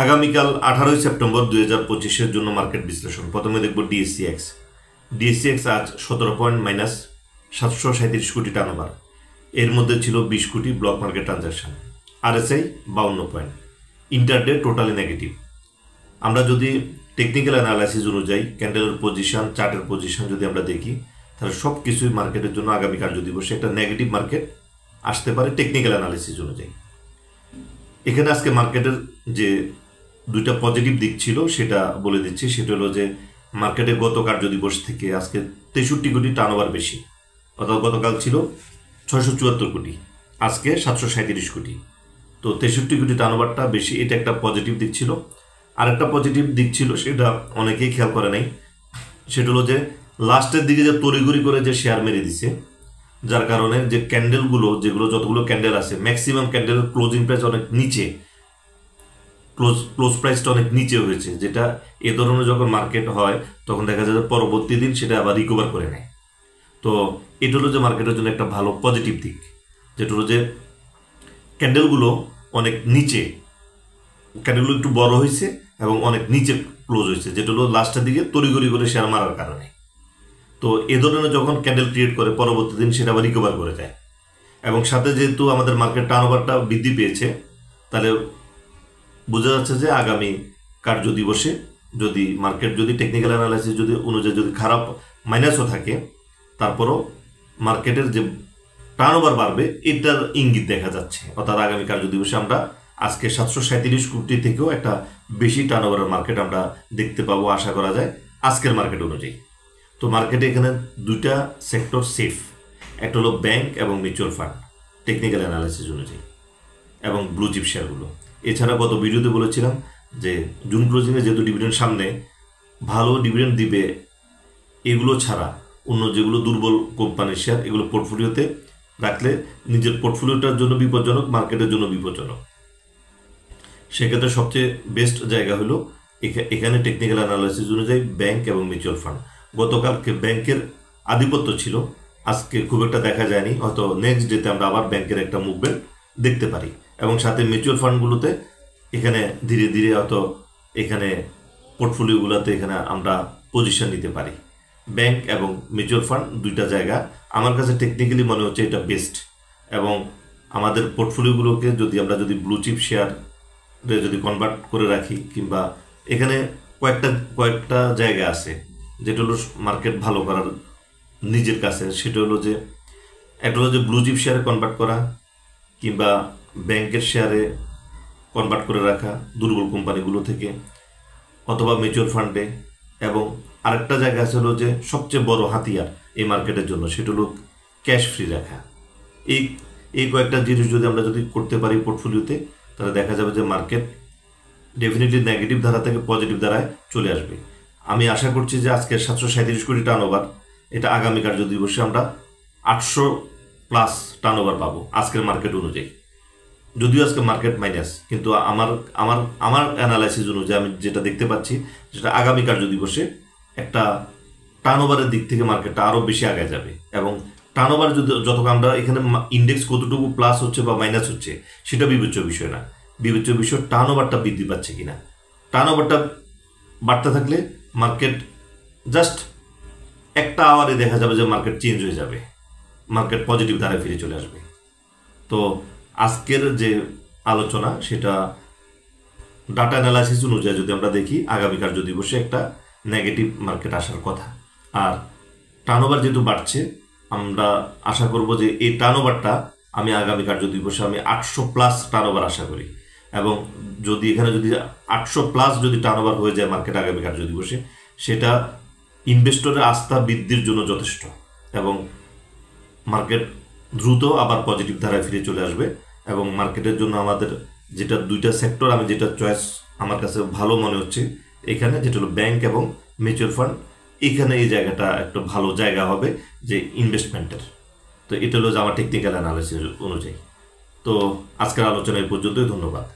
আগামীকাল 18 সেপ্টেম্বর 2025-এর জন্য মার্কেট বিশ্লেষণ। প্রথমে দেখব ডিএসসিএক্স। ডিএসসিএক্স আজ 17 পয়েন্ট মাইনাস 737 কোটি টার্নওভার। এর মধ্যে ছিল 20 কোটি block market transaction. RSI 52 point. Intraday totally negative. আমরা যদি টেকনিক্যাল অ্যানালাইসিস অনুযায়ী ক্যান্ডেলের পজিশন, চার্টের পজিশন যদি আমরা দেখি, তাহলে সব কিছুই মার্কেটের জন্য আগামী কার্যদিবসে একটা নেগেটিভ মার্কেট আসতে পারে টেকনিক্যাল অ্যানালাইসিস অনুযায়ী। এখানে আজকে মার্কেটের যে দুইটা পজিটিভ দিক ছিল সেটা বলে দিচ্ছি। সেটা হলো যে মার্কেটে গত কার্যদিবস থেকে আজকে 63 কোটি টার্নওভার বেশি, অর্থাৎ গতকাল ছিল 674 কোটি, আজকে 737 কোটি। তো 63 কোটি টার্নওভারটা বেশি, এটা একটা পজিটিভ দিক ছিল। আরেকটা পজিটিভ দিক ছিল, সেটা অনেকেই খেয়াল করে নাই, সেটা হলো যে লাস্টের দিকে যে তড়িঘড়ি করে যে শেয়ার মেরে দিছে, যার কারণে যে ক্যান্ডেলগুলো, যেগুলো যতগুলো ক্যান্ডেল আছে, ম্যাক্সিমাম ক্যান্ডেলের ক্লোজিং প্রাইস অনেক নিচে, ক্লোজ প্রাইসটা অনেক নিচে হয়েছে। যেটা এ ধরনের যখন মার্কেট হয় তখন দেখা যায় যে পরবর্তী দিন সেটা আবার রিকভার করে নেয়। তো এটা হলো যে মার্কেটের জন্য একটা ভালো পজিটিভ দিক, যেটা হলো যে ক্যান্ডেলগুলো অনেক নিচে, ক্যান্ডেলগুলো একটু বড় হয়েছে এবং অনেক নিচে ক্লোজ হয়েছে, যেটা হলো লাস্টের দিকে তড়িঘড়ি করে শেয়ার মারার কারণে। তো এ ধরনের যখন ক্যান্ডেল ক্রিয়েট করে পরবর্তী দিন সেটা আবার রিকভার করে যায়। এবং সাথে যেহেতু আমাদের মার্কেট টার্নওভারটা বৃদ্ধি পেয়েছে, তাহলে বোঝা যাচ্ছে যে আগামী কার্য দিবসে যদি মার্কেট যদি টেকনিক্যাল অ্যানালাইসিস যদি অনুযায়ী যদি খারাপ মাইনাসও থাকে, তারপরও মার্কেটের যে টার্নওভার বাড়বে এটার ইঙ্গিত দেখা যাচ্ছে। অর্থাৎ আগামী কার্য দিবসে আমরা আজকে 737 কোটি থেকেও একটা বেশি টার্নওভারের মার্কেট আমরা দেখতে পাবো আশা করা যায় আজকের মার্কেট অনুযায়ী। তো মার্কেটে এখানে দুইটা সেক্টর সেফ, একটা হলো ব্যাংক এবং মিউচুয়াল ফান্ড টেকনিক্যাল অ্যানালাইসিস অনুযায়ী, এবং ব্লু চিপ শেয়ারগুলো। এছাড়া গত ভিডিওতে বলেছিলাম যে জুন ক্লোজিংয়ে যেহেতু ডিভিডেন্ড সামনে, ভালো ডিভিডেন্ড দিবে এগুলো ছাড়া অন্য যেগুলো দুর্বল কোম্পানির শেয়ার, এগুলো পোর্টফোলিওতে রাখলে নিজের পোর্টফোলিওটার জন্য বিপজ্জনক, মার্কেটের জন্য বিপজ্জনক। সেক্ষেত্রে সবচেয়ে বেস্ট জায়গা হলো এখানে টেকনিক্যাল অ্যানালাইসিস অনুযায়ী ব্যাংক এবং মিউচুয়াল ফান্ড। গতকালকে ব্যাংকের আধিপত্য ছিল, আজকে খুব একটা দেখা যায়নি, হয়তো নেক্সট ডেতে আমরা আবার ব্যাংকের একটা মুভমেন্ট দেখতে পারি। এবং সাথে মিউচুয়াল ফান্ডগুলোতে এখানে ধীরে ধীরে হয়তো এখানে পোর্টফোলিওগুলোতে এখানে আমরা পজিশন নিতে পারি। ব্যাংক এবং মিউচুয়াল ফান্ড দুইটা জায়গা আমার কাছে টেকনিক্যালি মনে হচ্ছে এটা বেস্ট। এবং আমাদের পোর্টফোলিওগুলোকে যদি আমরা ব্লু চিপ শেয়ার যদি কনভার্ট করে রাখি, কিংবা এখানে কয়েকটা জায়গা আছে যেটা হলো মার্কেট ভালো করার নিজের কাছে, সেটা হলো যে একটা হলো যে ব্লু চিপ শেয়ারে কনভার্ট করা, কিংবা ব্যাংকের শেয়ারে কনভার্ট করে রাখা দুর্বল কোম্পানিগুলো থেকে, অথবা মিউচুয়াল ফান্ডে। এবং আরেকটা জায়গা আছে হলো যে সবচেয়ে বড় হাতিয়ার এই মার্কেটের জন্য, সেটা হলো ক্যাশ ফ্রি রাখা। এই কয়েকটা জিনিস যদি আমরা করতে পারি পোর্টফোলিওতে, তাহলে দেখা যাবে যে মার্কেট ডেফিনেটলি নেগেটিভ ধারা থেকে পজিটিভ ধারায় চলে আসবে। আমি আশা করছি যে আজকের 737 কোটি টার্নওভার, এটা আগামী কার্যদিবসে আমরা 800+ টার্নওভার পাবো আজকের মার্কেট অনুযায়ী। যদিও আজকে মার্কেট মাইনাস, কিন্তু আমার অ্যানালাইসিস অনুযায়ী আমি যেটা দেখতে পাচ্ছি, সেটা আগামী কার্যদিবসে একটা টার্নওভারের দিক থেকে মার্কেটটা আরও বেশি আগে যাবে। এবং টার্নওভার যত আমরা এখানে ইন্ডেক্স কতটুকু প্লাস হচ্ছে বা মাইনাস হচ্ছে সেটা বিবেচ্য বিষয় না, বিবেচ্য বিষয় টার্নওভারটা বৃদ্ধি পাচ্ছে কিনা। টার্নওভারটা বাড়তে থাকলে মার্কেট জাস্ট একটা আওয়ারে দেখা যাবে যে মার্কেট চেঞ্জ হয়ে যাবে, মার্কেট পজিটিভ ধারায় ফিরে চলে আসবে। তো আজকের যে আলোচনা সেটা ডাটা অ্যানালাইসিস অনুযায়ী যদি আমরা দেখি, আগামী কার্যদিবসে একটা নেগেটিভ মার্কেট আসার কথা। আর টার্নওভার যেহেতু বাড়ছে, আমরা আশা করব যে এই টার্নওভারটা আমি আগামী কার্যদিবসে আমি 800+ টার্নওভার আশা করি। এবং যদি এখানে 800+ যদি টার্নওভার হয়ে যায় মার্কেট আগামী কার্যদিবসে, সেটা ইনভেস্টরের আস্থা বৃদ্ধির জন্য যথেষ্ট, এবং মার্কেট দ্রুত আবার পজিটিভ ধারায় ফিরে চলে আসবে। এবং মার্কেটের জন্য আমাদের যেটা দুইটা সেক্টর, আমি যেটা চয়েস আমার কাছে ভালো মনে হচ্ছে এখানে, যেটা হলো ব্যাংক এবং মিউচুয়াল ফান্ড, এখানে এই জায়গাটা একটা ভালো জায়গা হবে যে ইনভেস্টমেন্টের। তো এটা হলো যে আমার টেকনিক্যাল অ্যানালাইসিস অনুযায়ী। তো আজকের আলোচনা এই পর্যন্তই, ধন্যবাদ।